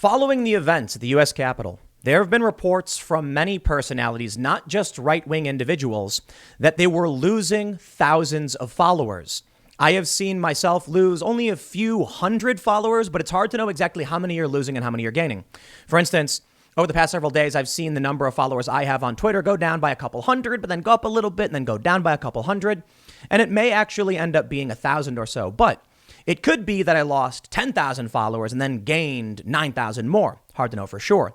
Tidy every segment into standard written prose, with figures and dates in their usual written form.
Following the events at the U.S. Capitol, there have been reports from many personalities, not just right-wing individuals, that they were losing thousands of followers. I have seen myself lose only a few hundred followers, but it's hard to know exactly how many you're losing and how many you're gaining. For instance, over the past several days, I've seen the number of followers I have on Twitter go down by a couple hundred, but then go up a little bit and then go down by a couple hundred. And it may actually end up being 1,000 or so, but it could be that I lost 10,000 followers and then gained 9,000 more. Hard to know for sure.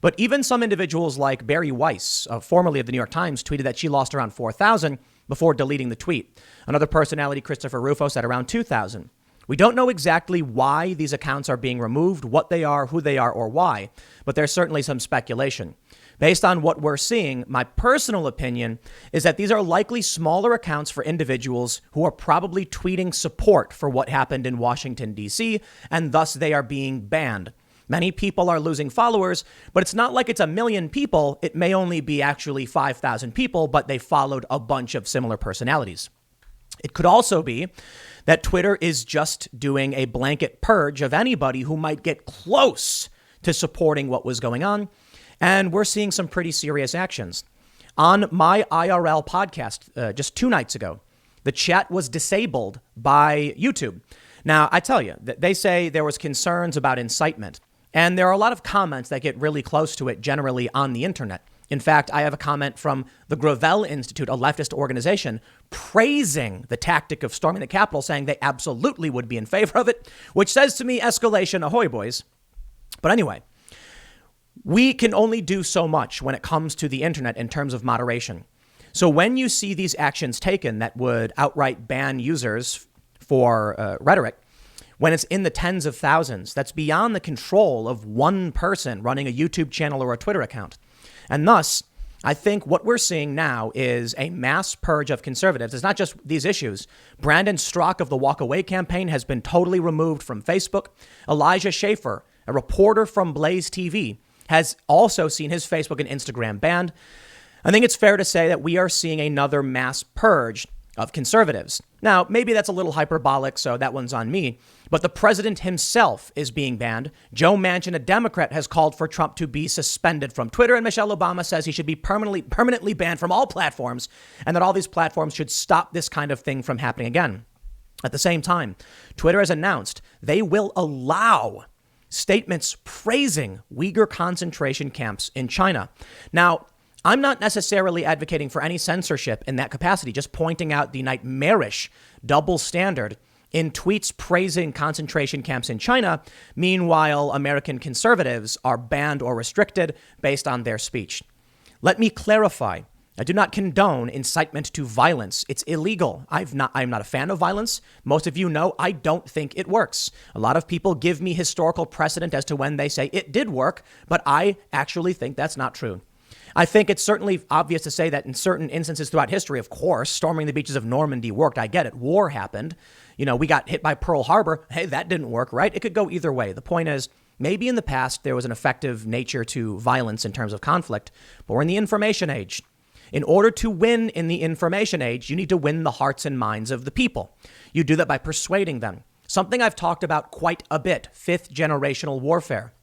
But even some individuals like Barry Weiss, formerly of the New York Times, tweeted that she lost around 4,000 before deleting the tweet. Another personality, Christopher Rufo, said around 2,000. We don't know exactly why these accounts are being removed, what they are, who they are, or why, but there's certainly some speculation. Based on what we're seeing, my personal opinion is that these are likely smaller accounts for individuals who are probably tweeting support for what happened in Washington, D.C., and thus they are being banned. Many people are losing followers, but it's not like it's a million people. It may only be actually 5,000 people, but they followed a bunch of similar personalities. It could also be that Twitter is just doing a blanket purge of anybody who might get close to supporting what was going on. And we're seeing some pretty serious actions. On my IRL podcast just 2 nights ago, the chat was disabled by YouTube. Now, I tell you, they say there was concerns about incitement. And there are a lot of comments that get really close to it generally on the internet. In fact, I have a comment from the Gravel Institute, a leftist organization, praising the tactic of storming the Capitol, saying they absolutely would be in favor of it, which says to me, escalation, ahoy, boys. But anyway, we can only do so much when it comes to the internet in terms of moderation. So when you see these actions taken that would outright ban users for rhetoric, when it's in the tens of thousands, that's beyond the control of one person running a YouTube channel or a Twitter account. And thus, I think what we're seeing now is a mass purge of conservatives. It's not just these issues. Brandon Strzok of the Walk Away campaign has been totally removed from Facebook. Elijah Schaffer, a reporter from Blaze TV, has also seen his Facebook and Instagram banned. I think it's fair to say that we are seeing another mass purge of conservatives. Now, maybe that's a little hyperbolic, so that one's on me. But the president himself is being banned. Joe Manchin, a Democrat, has called for Trump to be suspended from Twitter. And Michelle Obama says he should be permanently banned from all platforms and that all these platforms should stop this kind of thing from happening again. At the same time, Twitter has announced they will allow statements praising Uyghur concentration camps in China. Now, I'm not necessarily advocating for any censorship in that capacity, just pointing out the nightmarish double standard in tweets praising concentration camps in China. Meanwhile, American conservatives are banned or restricted based on their speech. Let me clarify. I do not condone incitement to violence. It's illegal. I'm not a fan of violence. Most of you know I don't think it works. A lot of people give me historical precedent as to when they say it did work, but I actually think that's not true. I think it's certainly obvious to say that in certain instances throughout history, of course, storming the beaches of Normandy worked. I get it. War happened. You know, we got hit by Pearl Harbor. Hey, that didn't work, right? It could go either way. The point is, maybe in the past there was an effective nature to violence in terms of conflict, but we're in the information age. In order to win in the information age, you need to win the hearts and minds of the people. You do that by persuading them. Something I've talked about quite a bit, fifth generational warfare.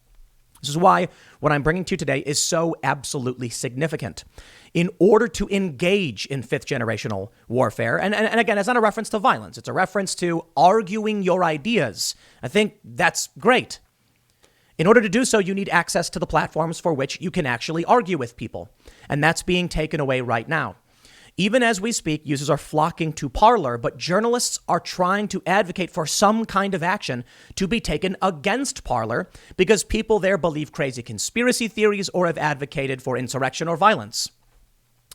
This is why what I'm bringing to you today is so absolutely significant. In order to engage in fifth generational warfare, and again, it's not a reference to violence. It's a reference to arguing your ideas. I think that's great. In order to do so, you need access to the platforms for which you can actually argue with people. And that's being taken away right now. Even as we speak, users are flocking to Parler, but journalists are trying to advocate for some kind of action to be taken against Parler because people there believe crazy conspiracy theories or have advocated for insurrection or violence.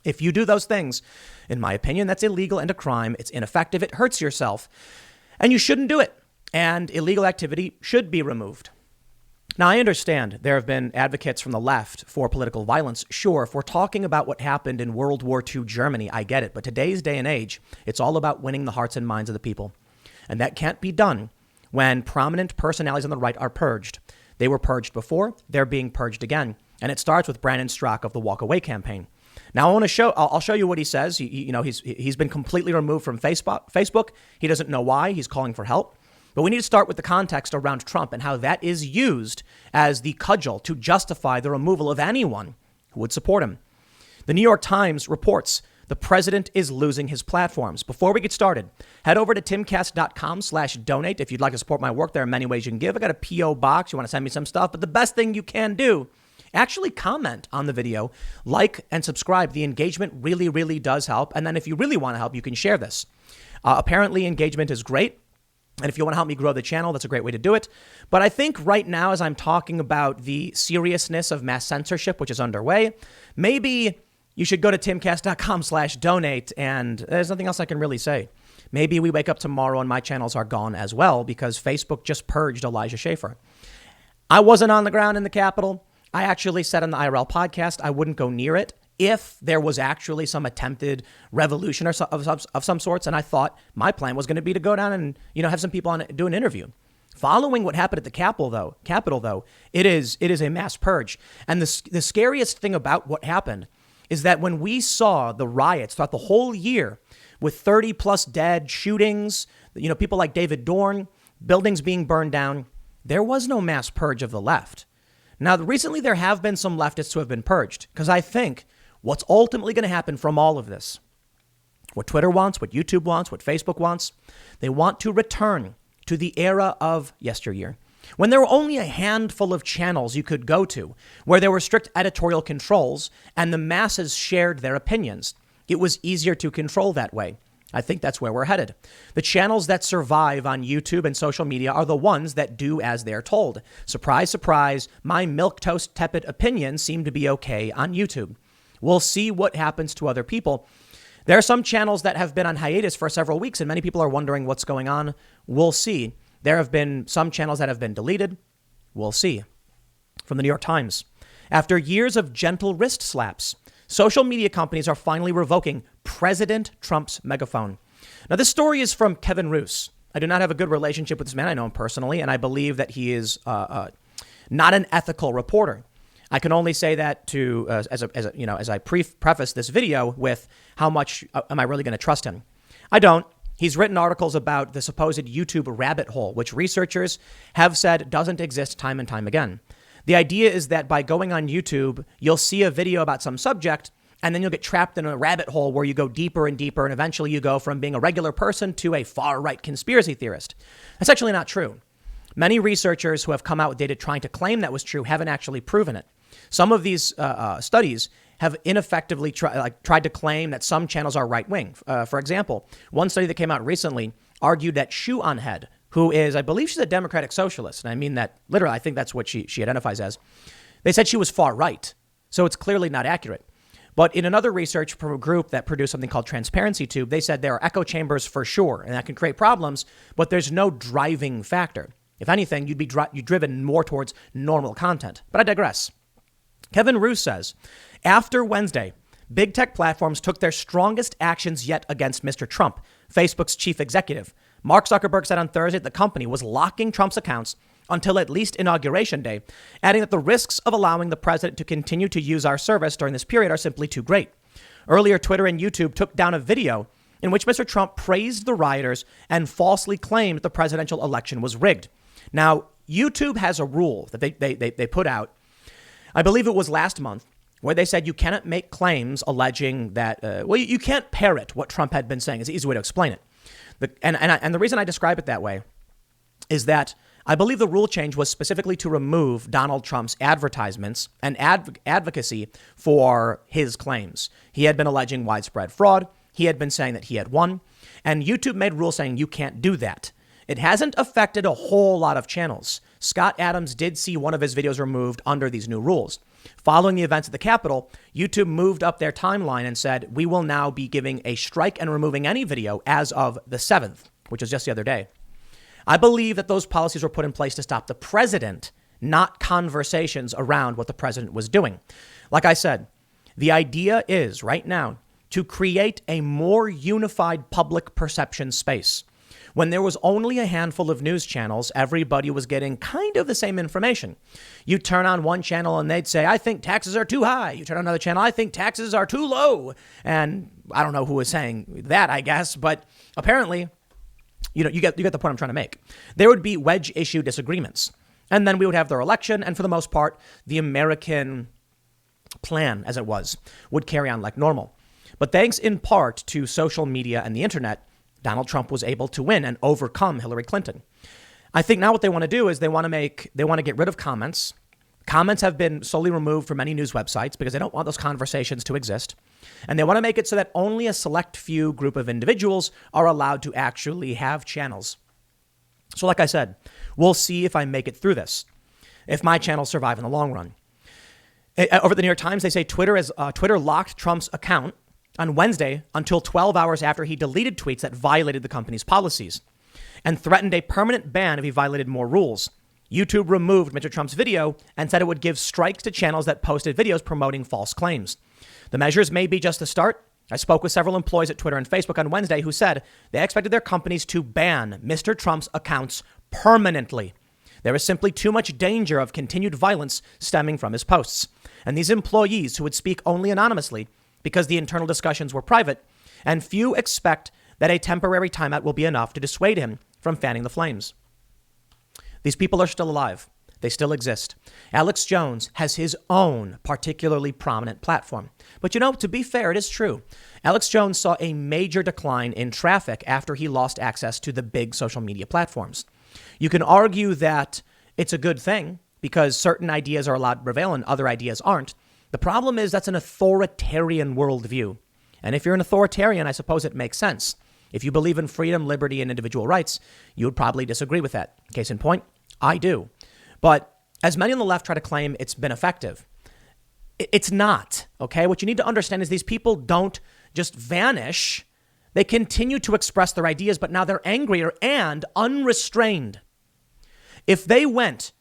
If you do those things, in my opinion, that's illegal and a crime. It's ineffective. It hurts yourself, and you shouldn't do it. And illegal activity should be removed. Now, I understand there have been advocates from the left for political violence. Sure, if we're talking about what happened in World War II Germany, I get it. But today's day and age, it's all about winning the hearts and minds of the people. And that can't be done when prominent personalities on the right are purged. They were purged before. They're being purged again. And it starts with Brandon Strzok of the Walk Away campaign. Now, I'll show you what he says. He's been completely removed from Facebook. He doesn't know why. He's calling for help. But we need to start with the context around Trump and how that is used as the cudgel to justify the removal of anyone who would support him. The New York Times reports the president is losing his platforms. Before we get started, head over to timcast.com/donate. If you'd like to support my work, there are many ways you can give. I got a P.O. box. You want to send me some stuff. But the best thing you can do, actually comment on the video, like and subscribe. The engagement really, really does help. And then if you really want to help, you can share this. Apparently, engagement is great. And if you want to help me grow the channel, that's a great way to do it. But I think right now, as I'm talking about the seriousness of mass censorship, which is underway, maybe you should go to timcast.com/donate. And there's nothing else I can really say. Maybe we wake up tomorrow and my channels are gone as well because Facebook just purged Elijah Schaffer. I wasn't on the ground in the Capitol. I actually said on the IRL podcast I wouldn't go near it if there was actually some attempted revolution of some sorts. And I thought my plan was going to be to go down and, have some people on it, do an interview. Following what happened at the Capitol, though, it is a mass purge. And the scariest thing about what happened is that when we saw the riots throughout the whole year with 30 plus dead, shootings, people like David Dorn, buildings being burned down, there was no mass purge of the left. Now, recently there have been some leftists who have been purged because I think what's ultimately going to happen from all of this, what Twitter wants, what YouTube wants, what Facebook wants, they want to return to the era of yesteryear, when there were only a handful of channels you could go to, where there were strict editorial controls and the masses shared their opinions. It was easier to control that way. I think that's where we're headed. The channels that survive on YouTube and social media are the ones that do as they're told. Surprise, surprise, my milquetoast tepid opinions seem to be okay on YouTube. We'll see what happens to other people. There are some channels that have been on hiatus for several weeks, and many people are wondering what's going on. We'll see. There have been some channels that have been deleted. We'll see. From the New York Times. After years of gentle wrist slaps, social media companies are finally revoking President Trump's megaphone. Now, this story is from Kevin Roose. I do not have a good relationship with this man. I know him personally, and I believe that he is not an ethical reporter. I can only say that as I preface this video with how much am I really going to trust him? I don't. He's written articles about the supposed YouTube rabbit hole, which researchers have said doesn't exist time and time again. The idea is that by going on YouTube, you'll see a video about some subject, and then you'll get trapped in a rabbit hole where you go deeper and deeper, and eventually you go from being a regular person to a far-right conspiracy theorist. That's actually not true. Many researchers who have come out with data trying to claim that was true haven't actually proven it. Some of these studies have ineffectively tried to claim that some channels are right-wing. For example, one study that came out recently argued that Shoe on Head, who is, I believe she's a Democratic socialist, and I mean that literally, I think that's what she identifies as. They said she was far-right, so it's clearly not accurate. But in another research group that produced something called Transparency Tube, they said there are echo chambers for sure, and that can create problems, but there's no driving factor. If anything, you'd be driven more towards normal content. But I digress. Kevin Roose says, after Wednesday, big tech platforms took their strongest actions yet against Mr. Trump, Facebook's chief executive. Mark Zuckerberg said on Thursday that the company was locking Trump's accounts until at least Inauguration Day, adding that the risks of allowing the president to continue to use our service during this period are simply too great. Earlier, Twitter and YouTube took down a video in which Mr. Trump praised the rioters and falsely claimed the presidential election was rigged. Now, YouTube has a rule that they put out, I believe it was last month, where they said you cannot make claims alleging that, you can't parrot what Trump had been saying. It's an easy way to explain it. And the reason I describe it that way is that I believe the rule change was specifically to remove Donald Trump's advertisements and advocacy for his claims. He had been alleging widespread fraud. He had been saying that he had won. And YouTube made rules saying you can't do that. It hasn't affected a whole lot of channels. Scott Adams did see one of his videos removed under these new rules. Following the events at the Capitol, YouTube moved up their timeline and said, we will now be giving a strike and removing any video as of the 7th, which was just the other day. I believe that those policies were put in place to stop the president, not conversations around what the president was doing. Like I said, the idea is right now to create a more unified public perception space. When there was only a handful of news channels, everybody was getting kind of the same information. You turn on one channel and they'd say, I think taxes are too high. You turn on another channel, I think taxes are too low. And I don't know who was saying that, I guess. But apparently, You get the point I'm trying to make. There would be wedge issue disagreements. And then we would have their election. And for the most part, the American plan, as it was, would carry on like normal. But thanks in part to social media and the internet, Donald Trump was able to win and overcome Hillary Clinton. I think now what they want to do is they want to get rid of comments. Comments have been solely removed from many news websites because they don't want those conversations to exist. And they want to make it so that only a select few group of individuals are allowed to actually have channels. So like I said, we'll see if I make it through this, if my channels survive in the long run. Over at the New York Times, they say Twitter locked Trump's account on Wednesday until 12 hours after he deleted tweets that violated the company's policies and threatened a permanent ban if he violated more rules. YouTube removed Mr. Trump's video and said it would give strikes to channels that posted videos promoting false claims. The measures may be just a start. I spoke with several employees at Twitter and Facebook on Wednesday who said they expected their companies to ban Mr. Trump's accounts permanently. There is simply too much danger of continued violence stemming from his posts. And these employees who would speak only anonymously because the internal discussions were private, and few expect that a temporary timeout will be enough to dissuade him from fanning the flames. These people are still alive. They still exist. Alex Jones has his own particularly prominent platform. But to be fair, it is true. Alex Jones saw a major decline in traffic after he lost access to the big social media platforms. You can argue that it's a good thing because certain ideas are allowed to prevail and other ideas aren't. The problem is that's an authoritarian worldview. And if you're an authoritarian, I suppose it makes sense. If you believe in freedom, liberty, and individual rights, you would probably disagree with that. Case in point, I do. But as many on the left try to claim it's been effective, it's not, okay? What you need to understand is these people don't just vanish. They continue to express their ideas, but now they're angrier and unrestrained. If they went,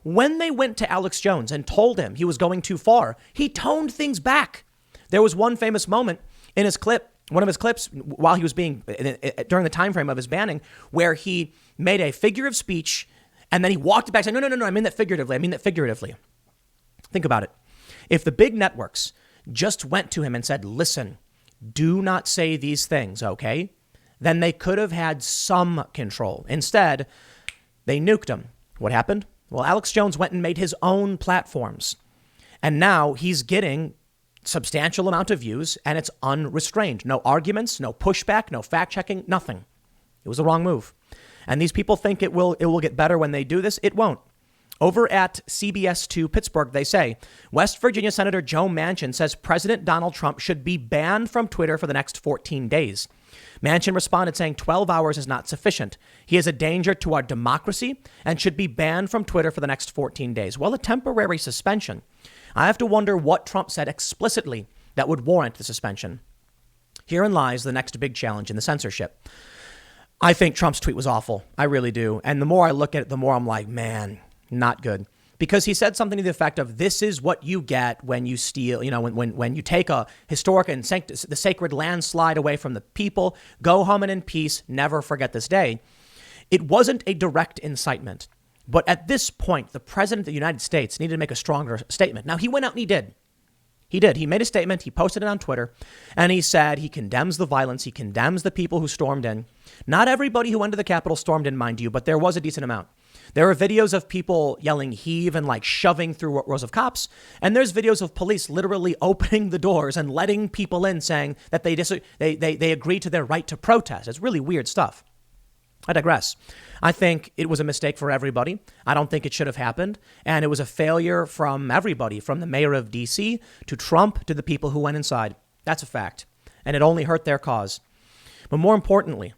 when they went to Alex Jones and told him he was going too far, he toned things back. There was one famous moment in his clip, one of his clips while he was during the time frame of his banning, where he made a figure of speech and then he walked it back saying, no, I mean that figuratively. Think about it. If the big networks just went to him and said, listen, do not say these things, okay? Then they could have had some control. Instead, they nuked him. What happened? Well, Alex Jones went and made his own platforms. And now he's getting substantial amount of views and it's unrestrained. No arguments, no pushback, no fact checking, nothing. It was the wrong move. And these people think it will get better when they do this. It won't. Over at CBS 2 Pittsburgh, they say West Virginia Senator Joe Manchin says President Donald Trump should be banned from Twitter for the next 14 days. Manchin responded saying 12 hours is not sufficient. He is a danger to our democracy and should be banned from Twitter for the next 14 days. Well, a temporary suspension. I have to wonder what Trump said explicitly that would warrant the suspension. Herein lies the next big challenge in the censorship. I think Trump's tweet was awful. I really do. And the more I look at it, the more I'm like, man, not good. Because he said something to the effect of, this is what you get when you steal, when you take a historic and the sacred landslide away from the people, go home and in peace, never forget this day. It wasn't a direct incitement. But at this point, the president of the United States needed to make a stronger statement. Now, he went out and he did. He did. He made a statement. He posted it on Twitter. And he said he condemns the violence. He condemns the people who stormed in. Not everybody who went to the Capitol stormed in, mind you, but there was a decent amount. There are videos of people yelling heave and like shoving through rows of cops. And there's videos of police literally opening the doors and letting people in, saying that they agree to their right to protest. It's really weird stuff. I digress. I think it was a mistake for everybody. I don't think it should have happened. And it was a failure from everybody, from the mayor of D.C. to Trump to the people who went inside. That's a fact. And it only hurt their cause. But more importantly,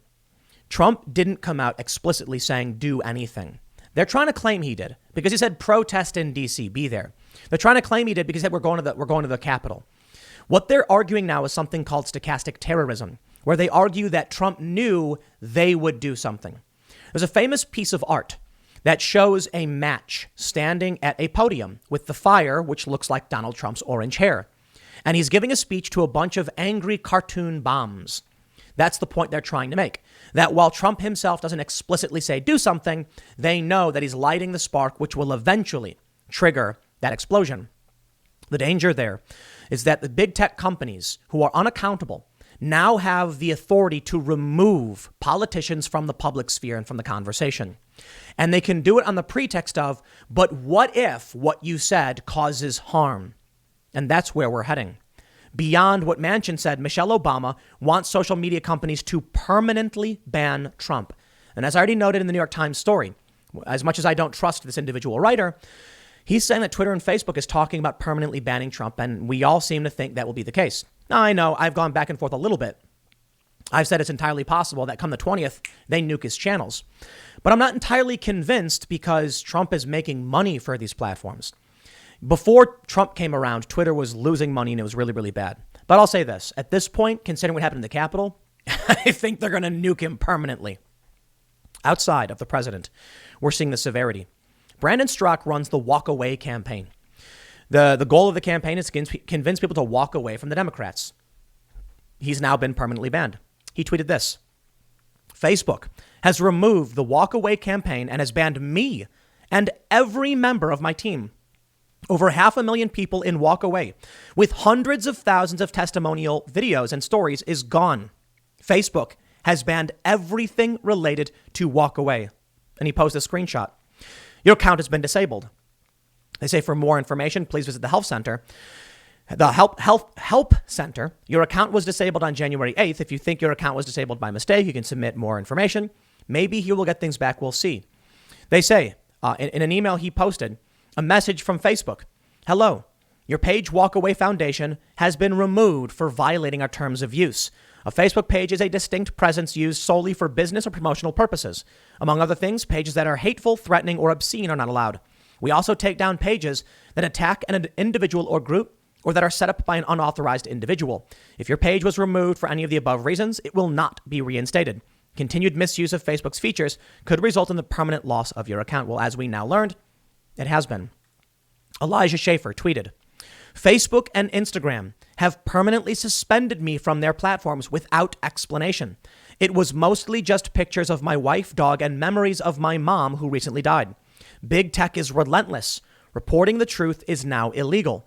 Trump didn't come out explicitly saying do anything. They're trying to claim he did because he said protest in D.C., be there. They're trying to claim he did because he said we're going to the Capitol. What they're arguing now is something called stochastic terrorism, where they argue that Trump knew they would do something. There's a famous piece of art that shows a match standing at a podium with the fire, which looks like Donald Trump's orange hair. And he's giving a speech to a bunch of angry cartoon bombs. That's the point they're trying to make. That while Trump himself doesn't explicitly say do something, they know that he's lighting the spark, which will eventually trigger that explosion. The danger there is that the big tech companies who are unaccountable now have the authority to remove politicians from the public sphere and from the conversation. And they can do it on the pretext of, but what if what you said causes harm? And that's where we're heading. Beyond what Manchin said, Michelle Obama wants social media companies to permanently ban Trump. And as I already noted in the New York Times story, as much as I don't trust this individual writer, he's saying that Twitter and Facebook is talking about permanently banning Trump, and we all seem to think that will be the case. Now, I know I've gone back and forth a little bit. I've said it's entirely possible that come the 20th, they nuke his channels. But I'm not entirely convinced because Trump is making money for these platforms. Before Trump came around, Twitter was losing money and it was really, really bad. But I'll say this. At this point, considering what happened in the Capitol, I think they're going to nuke him permanently. Outside of the president, we're seeing the severity. Brandon Strzok runs the Walk Away campaign. The goal of the campaign is to convince people to walk away from the Democrats. He's now been permanently banned. He tweeted this. Facebook has removed the Walk Away campaign and has banned me and every member of my team. Over 500,000 people in Walk Away with hundreds of thousands of testimonial videos and stories is gone. Facebook has banned everything related to Walk Away. And he posted a screenshot. Your account has been disabled. They say for more information, please visit the health center. The help center. Your account was disabled on January 8th. If you think your account was disabled by mistake, you can submit more information. Maybe he will get things back. We'll see. They say in an email he posted, a message from Facebook. Hello, your page Walk Away Foundation has been removed for violating our terms of use. A Facebook page is a distinct presence used solely for business or promotional purposes. Among other things, pages that are hateful, threatening, or obscene are not allowed. We also take down pages that attack an individual or group or that are set up by an unauthorized individual. If your page was removed for any of the above reasons, it will not be reinstated. Continued misuse of Facebook's features could result in the permanent loss of your account. Well, as we now learned, it has been. Elijah Schaffer tweeted, Facebook and Instagram have permanently suspended me from their platforms without explanation. It was mostly just pictures of my wife, dog, and memories of my mom who recently died. Big tech is relentless. Reporting the truth is now illegal.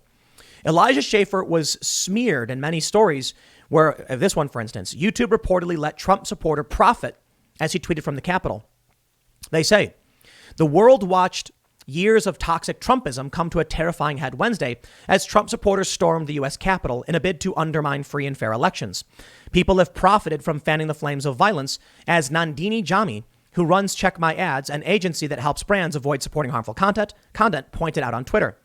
Elijah Schaffer was smeared in many stories where, this one, for instance, YouTube reportedly let Trump supporter profit as he tweeted from the Capitol. They say, the world watched years of toxic Trumpism come to a terrifying head Wednesday as Trump supporters stormed the U.S. Capitol in a bid to undermine free and fair elections. People have profited from fanning the flames of violence, as Nandini Jami, who runs Check My Ads, an agency that helps brands avoid supporting harmful content, pointed out on Twitter.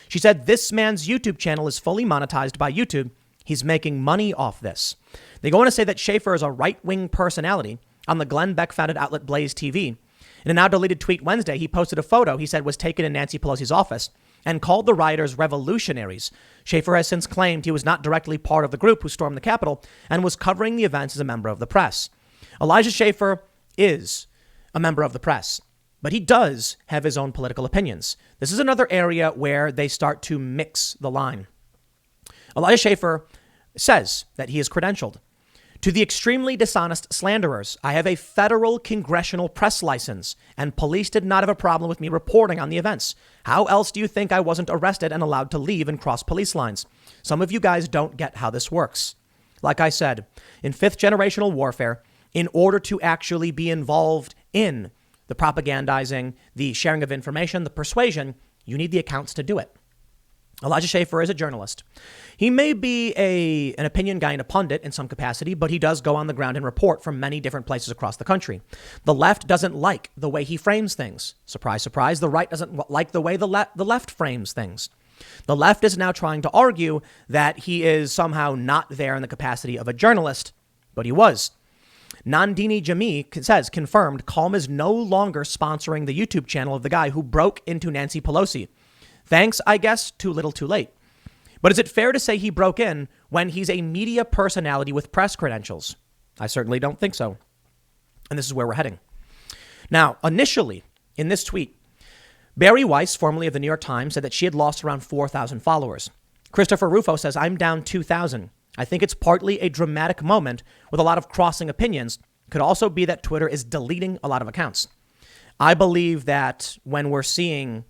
She said, this man's YouTube channel is fully monetized by YouTube. He's making money off this. They go on to say that Schaffer is a right-wing personality on the Glenn Beck-founded outlet Blaze TV. In a now-deleted tweet Wednesday, he posted a photo he said was taken in Nancy Pelosi's office and called the rioters revolutionaries. Schaffer has since claimed he was not directly part of the group who stormed the Capitol and was covering the events as a member of the press. Elijah Schaffer is a member of the press, but he does have his own political opinions. This is another area where they start to mix the line. Elijah Schaffer says that he is credentialed. To the extremely dishonest slanderers, I have a federal congressional press license, and police did not have a problem with me reporting on the events. How else do you think I wasn't arrested and allowed to leave and cross police lines? Some of you guys don't get how this works. Like I said, in fifth generational warfare, in order to actually be involved in the propagandizing, the sharing of information, the persuasion, you need the accounts to do it. Elijah Schaffer is a journalist. He may be an opinion guy and a pundit in some capacity, but he does go on the ground and report from many different places across the country. The left doesn't like the way he frames things. Surprise, surprise. The right doesn't like the way the left frames things. The left is now trying to argue that he is somehow not there in the capacity of a journalist, but he was. Nandini Jami says, confirmed, Calm is no longer sponsoring the YouTube channel of the guy who broke into Nancy Pelosi. Thanks, I guess, too little too late. But is it fair to say he broke in when he's a media personality with press credentials? I certainly don't think so. And this is where we're heading. Now, initially, in this tweet, Bari Weiss, formerly of the New York Times, said that she had lost around 4,000 followers. Christopher Rufo says, I'm down 2,000. I think it's partly a dramatic moment with a lot of crossing opinions. Could also be that Twitter is deleting a lot of accounts. I believe that when we're seeing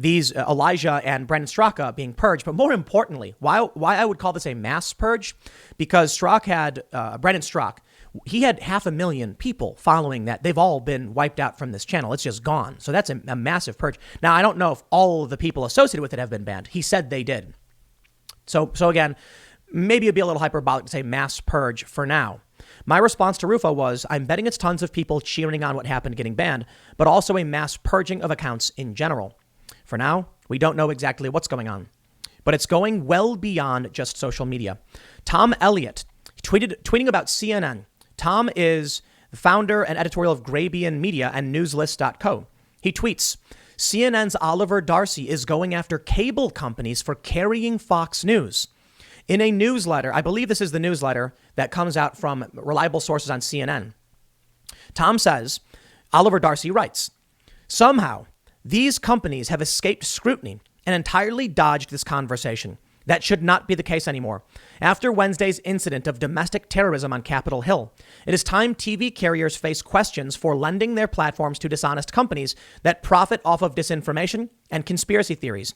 these Elijah and Brandon Straka being purged. But more importantly, why I would call this a mass purge, because Brandon Straka, he had 500,000 people following that. They've all been wiped out from this channel. It's just gone. So that's a massive purge. Now, I don't know if all of the people associated with it have been banned. He said they did. So again, maybe it'd be a little hyperbolic to say mass purge for now. My response to Rufo was, I'm betting it's tons of people cheering on what happened getting banned, but also a mass purging of accounts in general. For now, we don't know exactly what's going on, but it's going well beyond just social media. Tom Elliott tweeting about CNN. Tom is the founder and editorial of Grabian Media and Newslist.co. He tweets, CNN's Oliver Darcy is going after cable companies for carrying Fox News. In a newsletter, I believe this is the newsletter that comes out from reliable sources on CNN. Tom says, Oliver Darcy writes, somehow these companies have escaped scrutiny and entirely dodged this conversation. That should not be the case anymore. After Wednesday's incident of domestic terrorism on Capitol Hill, it is time TV carriers face questions for lending their platforms to dishonest companies that profit off of disinformation and conspiracy theories.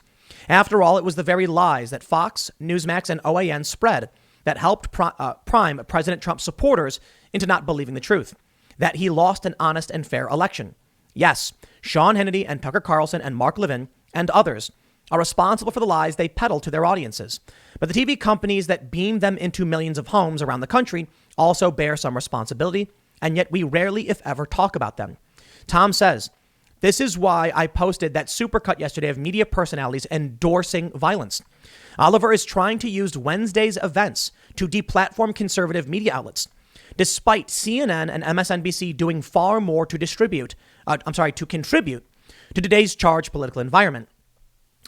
After all, it was the very lies that Fox, Newsmax, and OAN spread that helped prime President Trump's supporters into not believing the truth, that he lost an honest and fair election. Yes, Sean Hannity and Tucker Carlson and Mark Levin and others are responsible for the lies they peddle to their audiences. But the TV companies that beam them into millions of homes around the country also bear some responsibility, and yet we rarely, if ever, talk about them. Tom says, this is why I posted that supercut yesterday of media personalities endorsing violence. Oliver is trying to use Wednesday's events to deplatform conservative media outlets, despite CNN and MSNBC doing far more to contribute to today's charged political environment.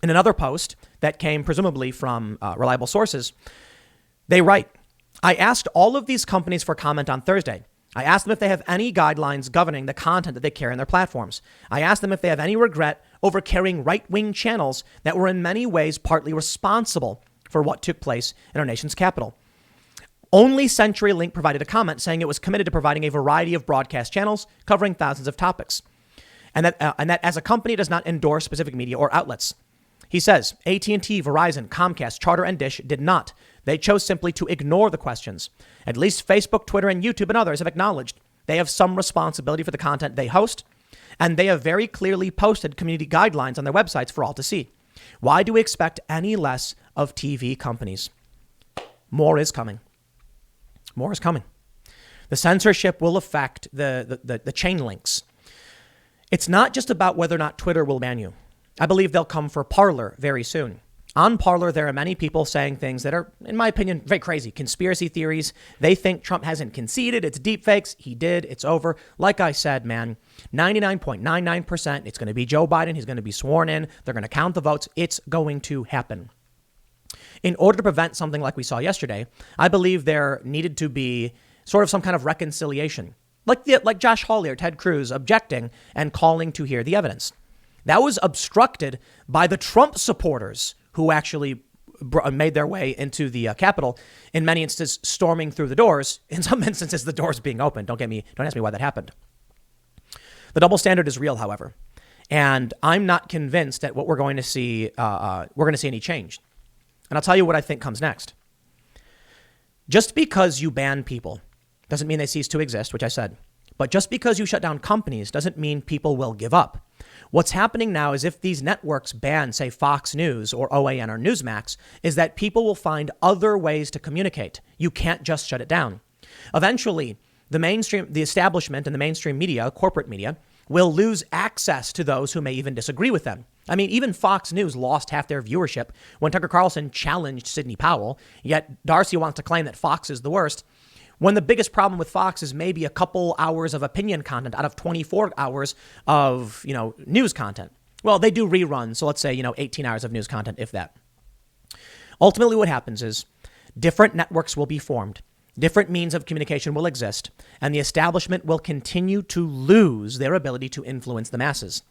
In another post that came presumably from reliable sources, they write, I asked all of these companies for comment on Thursday. I asked them if they have any guidelines governing the content that they carry on their platforms. I asked them if they have any regret over carrying right-wing channels that were in many ways partly responsible for what took place in our nation's capital. Only CenturyLink provided a comment saying it was committed to providing a variety of broadcast channels covering thousands of topics, and that as a company does not endorse specific media or outlets. He says AT&T, Verizon, Comcast, Charter, and Dish did not. They chose simply to ignore the questions. At least Facebook, Twitter, and YouTube and others have acknowledged they have some responsibility for the content they host, and they have very clearly posted community guidelines on their websites for all to see. Why do we expect any less of TV companies? More is coming. More is coming. The censorship will affect the chain links. It's not just about whether or not Twitter will ban you. I believe they'll come for Parler very soon. On Parler, there are many people saying things that are, in my opinion, very crazy. Conspiracy theories. They think Trump hasn't conceded. It's deepfakes. He did. It's over. Like I said, man, 99.99%. It's going to be Joe Biden. He's going to be sworn in. They're going to count the votes. It's going to happen. In order to prevent something like we saw yesterday, I believe there needed to be sort of some kind of reconciliation. Like Josh Hawley or Ted Cruz objecting and calling to hear the evidence. That was obstructed by the Trump supporters who actually made their way into the Capitol, in many instances storming through the doors. In some instances, the doors being open. Don't ask me why that happened. The double standard is real, however, and I'm not convinced that what we're going to see any change. And I'll tell you what I think comes next. Just because you ban people doesn't mean they cease to exist, which I said. But just because you shut down companies doesn't mean people will give up. What's happening now is if these networks ban, say, Fox News or OAN or Newsmax, is that people will find other ways to communicate. You can't just shut it down. Eventually, the establishment and the mainstream media, corporate media, will lose access to those who may even disagree with them. I mean, even Fox News lost half their viewership when Tucker Carlson challenged Sidney Powell, yet Darcy wants to claim that Fox is the worst, when the biggest problem with Fox is maybe a couple hours of opinion content out of 24 hours of, news content. Well, they do reruns, so let's say, 18 hours of news content, if that. Ultimately, what happens is different networks will be formed, different means of communication will exist, and the establishment will continue to lose their ability to influence the masses.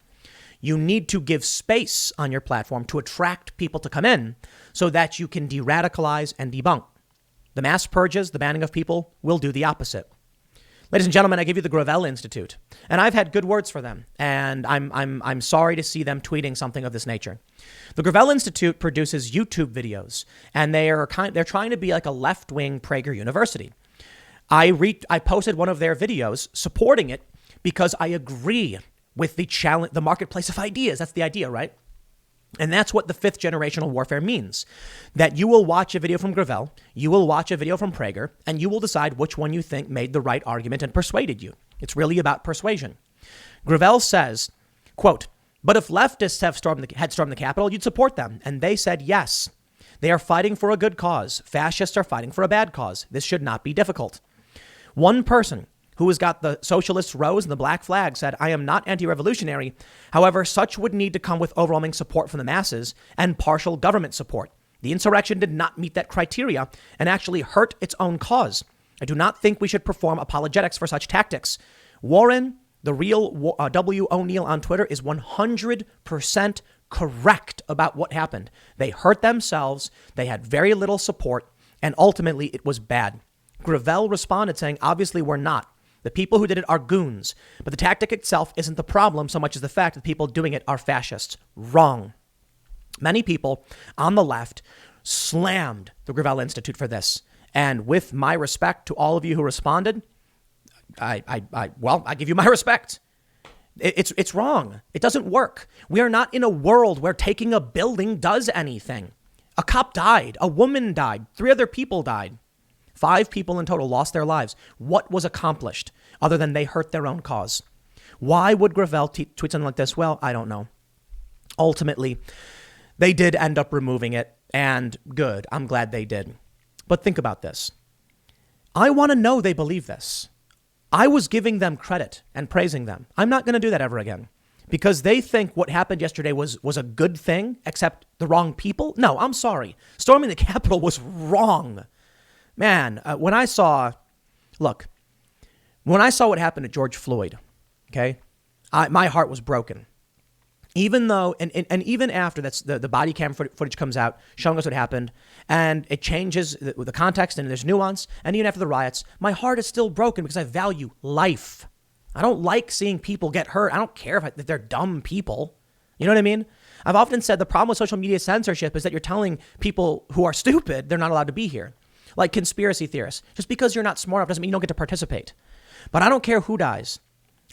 You need to give space on your platform to attract people to come in so that you can de-radicalize and debunk. The mass purges, the banning of people, will do the opposite. Ladies and gentlemen, I give you the Gravel Institute, and I've had good words for them, and I'm sorry to see them tweeting something of this nature. The Gravel Institute produces YouTube videos, and they're trying to be like a left-wing Prager university. I posted one of their videos supporting it because I agree with the marketplace of ideas. That's the idea, right? And that's what the fifth generational warfare means. That you will watch a video from Gravel, you will watch a video from Prager, and you will decide which one you think made the right argument and persuaded you. It's really about persuasion. Gravel says, quote, "But if leftists had stormed the Capitol, you'd support them." And they said, yes, they are fighting for a good cause. Fascists are fighting for a bad cause. This should not be difficult. One person who has got the socialist rose and the black flag said, "I am not anti-revolutionary. However, such would need to come with overwhelming support from the masses and partial government support. The insurrection did not meet that criteria and actually hurt its own cause. I do not think we should perform apologetics for such tactics." Warren, the real W. O'Neill on Twitter, is 100% correct about what happened. They hurt themselves. They had very little support, and ultimately it was bad. Gravel responded saying, "Obviously we're not. The people who did it are goons, but the tactic itself isn't the problem so much as the fact that people doing it are fascists." Wrong. Many people on the left slammed the Gravel Institute for this. And with my respect to all of you who responded, I give you my respect. It's wrong. It doesn't work. We are not in a world where taking a building does anything. A cop died. A woman died. 3 other people died. 5 people in total lost their lives. What was accomplished other than they hurt their own cause? Why would Gravel tweet something like this? Well, I don't know. Ultimately, they did end up removing it, and good. I'm glad they did. But think about this. I want to know they believe this. I was giving them credit and praising them. I'm not going to do that ever again because they think what happened yesterday was a good thing, except the wrong people. No, I'm sorry. Storming the Capitol was wrong. Man, when I saw what happened to George Floyd, okay, my heart was broken. Even though, and even after that's the body cam footage comes out showing us what happened, and it changes the context and there's nuance, and even after the riots, my heart is still broken because I value life. I don't like seeing people get hurt. I don't care if they're dumb people. You know what I mean? I've often said the problem with social media censorship is that you're telling people who are stupid they're not allowed to be here. Like conspiracy theorists. Just because you're not smart enough doesn't mean you don't get to participate. But I don't care who dies.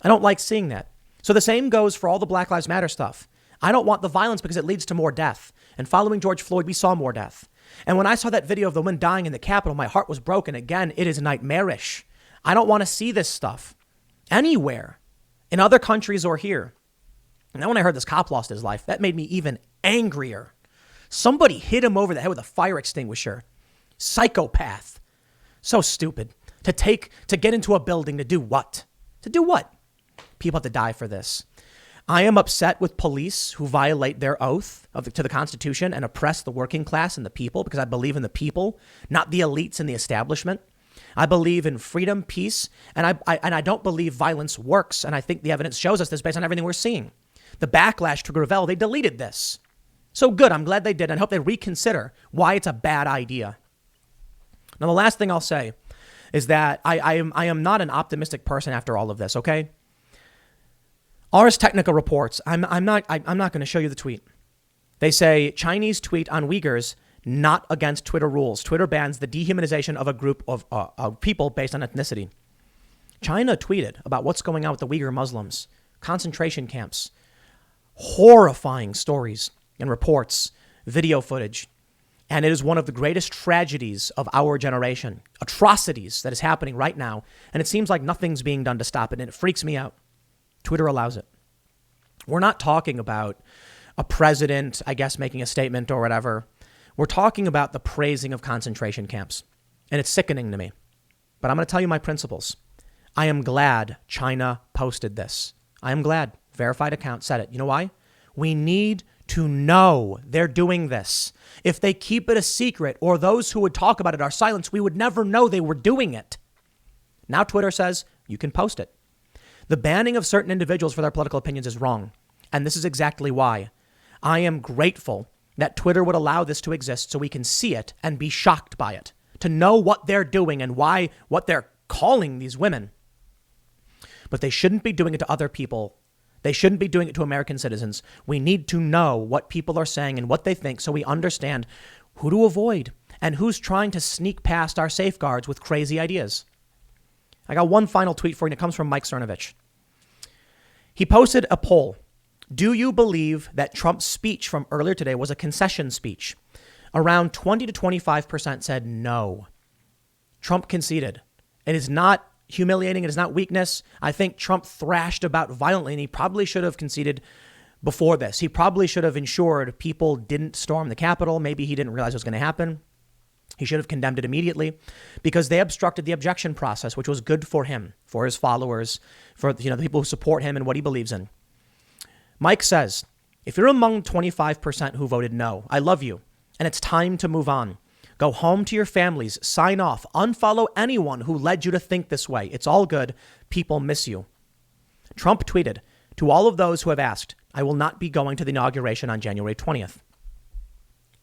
I don't like seeing that. So the same goes for all the Black Lives Matter stuff. I don't want the violence because it leads to more death. And following George Floyd, we saw more death. And when I saw that video of the woman dying in the Capitol, my heart was broken. Again, it is nightmarish. I don't want to see this stuff anywhere in other countries or here. And then when I heard this cop lost his life, that made me even angrier. Somebody hit him over the head with a fire extinguisher. Psychopath. So stupid. To get into a building to do what? To do what? People have to die for this. I am upset with police who violate their oath to the Constitution and oppress the working class and the people because I believe in the people, not the elites and the establishment. I believe in freedom, peace, and I don't believe violence works. And I think the evidence shows us this based on everything we're seeing. The backlash to Gravel, they deleted this. So good. I'm glad they did. And I hope they reconsider why it's a bad idea. Now, the last thing I'll say is that I am not an optimistic person after all of this, okay? Ars Technica reports, I'm not going to show you the tweet. They say Chinese tweet on Uyghurs not against Twitter rules. Twitter bans the dehumanization of a group of people based on ethnicity. China tweeted about what's going on with the Uyghur Muslims, concentration camps, horrifying stories and reports, video footage. And it is one of the greatest tragedies of our generation, atrocities that is happening right now. And it seems like nothing's being done to stop it. And it freaks me out. Twitter allows it. We're not talking about a president, I guess, making a statement or whatever. We're talking about the praising of concentration camps. And it's sickening to me. But I'm going to tell you my principles. I am glad China posted this. I am glad. Verified account said it. You know why? We need to know they're doing this. If they keep it a secret or those who would talk about it are silenced, we would never know they were doing it. Now Twitter says you can post it. The banning of certain individuals for their political opinions is wrong. And this is exactly why. I am grateful that Twitter would allow this to exist so we can see it and be shocked by it, to know what they're doing and why, what they're calling these women. but they shouldn't be doing it to other people. They shouldn't be doing it to American citizens. We need to know what people are saying and what they think so we understand who to avoid and who's trying to sneak past our safeguards with crazy ideas. I got one final tweet for you, and it comes from Mike Cernovich. He posted a poll. Do you believe that Trump's speech from earlier today was a concession speech? Around 20 to 25% said no. Trump conceded. It is not humiliating. It is not weakness. I think Trump thrashed about violently, and he probably should have conceded before this. He probably should have ensured people didn't storm the Capitol. Maybe he didn't realize it was going to happen. He should have condemned it immediately because they obstructed the objection process, which was good for him, for his followers, for the people who support him and what he believes in. Mike says, if you're among 25% who voted no, I love you, and it's time to move on. Go home to your families, sign off, unfollow anyone who led you to think this way. It's all good. People miss you. Trump tweeted, to all of those who have asked, I will not be going to the inauguration on January 20th.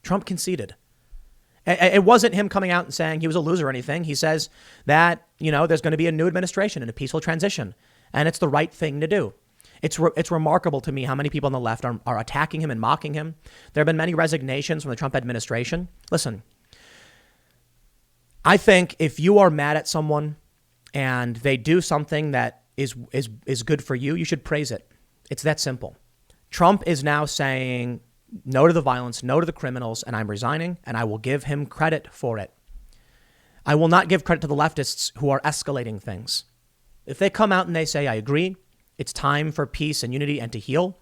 Trump conceded. It wasn't him coming out and saying he was a loser or anything. He says that, there's going to be a new administration and a peaceful transition, and it's the right thing to do. It's remarkable to me how many people on the left are attacking him and mocking him. There have been many resignations from the Trump administration. Listen, I think if you are mad at someone and they do something that is good for you, you should praise it. It's that simple. Trump is now saying no to the violence, no to the criminals, and I'm resigning, and I will give him credit for it. I will not give credit to the leftists who are escalating things. If they come out and they say, I agree, it's time for peace and unity and to heal,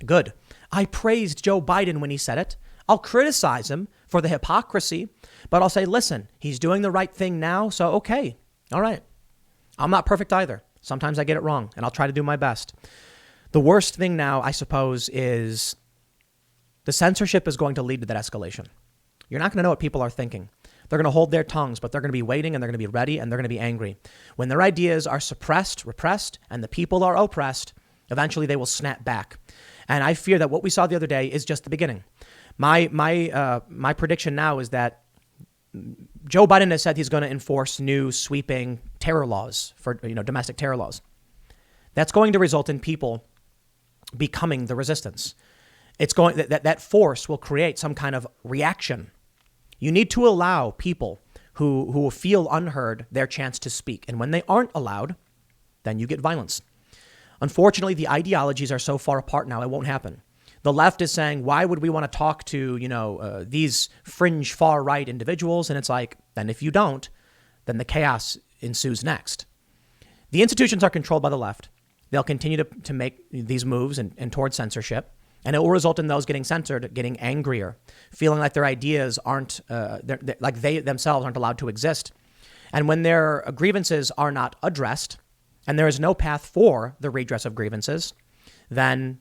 good. I praised Joe Biden when he said it. I'll criticize him for the hypocrisy, but I'll say, listen, he's doing the right thing now, so okay, all right. I'm not perfect either. Sometimes I get it wrong, and I'll try to do my best. The worst thing now, I suppose, is the censorship is going to lead to that escalation. You're not going to know what people are thinking. They're going to hold their tongues, but they're going to be waiting, and they're going to be ready, and they're going to be angry. When their ideas are suppressed, repressed, and the people are oppressed, eventually they will snap back. And I fear that what we saw the other day is just the beginning. My prediction now is that Joe Biden has said he's going to enforce new sweeping terror laws for domestic terror laws. That's going to result in people becoming the resistance. It's going that force will create some kind of reaction. You need to allow people who feel unheard their chance to speak. And when they aren't allowed, then you get violence. Unfortunately, the ideologies are so far apart now, it won't happen. The left is saying, why would we want to talk to, these fringe far right individuals? And it's like, then if you don't, then the chaos ensues next. The institutions are controlled by the left. They'll continue to make these moves and towards censorship. And it will result in those getting censored, getting angrier, feeling like their ideas aren't, like they themselves aren't allowed to exist. And when their grievances are not addressed, and there is no path for the redress of grievances, then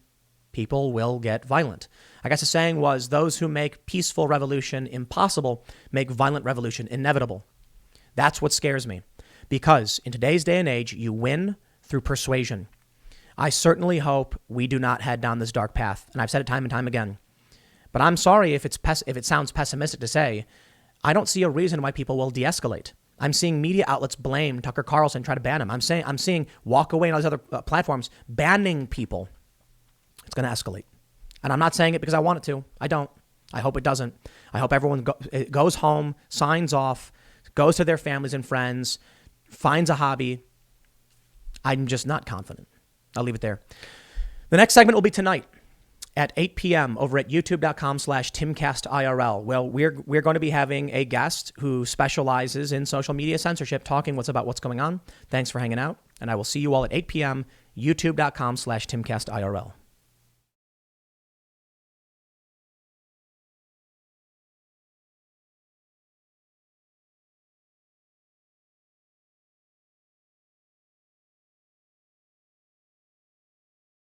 people will get violent. I guess the saying was, those who make peaceful revolution impossible make violent revolution inevitable. That's what scares me, because in today's day and age, you win through persuasion. I certainly hope we do not head down this dark path, and I've said it time and time again. But I'm sorry if it sounds pessimistic to say, I don't see a reason why people will de-escalate. I'm seeing media outlets blame Tucker Carlson, try to ban him. I'm seeing Walk Away and all these other platforms banning people. It's going to escalate. And I'm not saying it because I want it to. I don't. I hope it doesn't. I hope everyone goes home, signs off, goes to their families and friends, finds a hobby. I'm just not confident. I'll leave it there. The next segment will be tonight at 8 p.m. over at youtube.com/TimCastIRL. Well, we're going to be having a guest who specializes in social media censorship, talking about what's going on. Thanks for hanging out. And I will see you all at 8 p.m. youtube.com/TimCastIRL.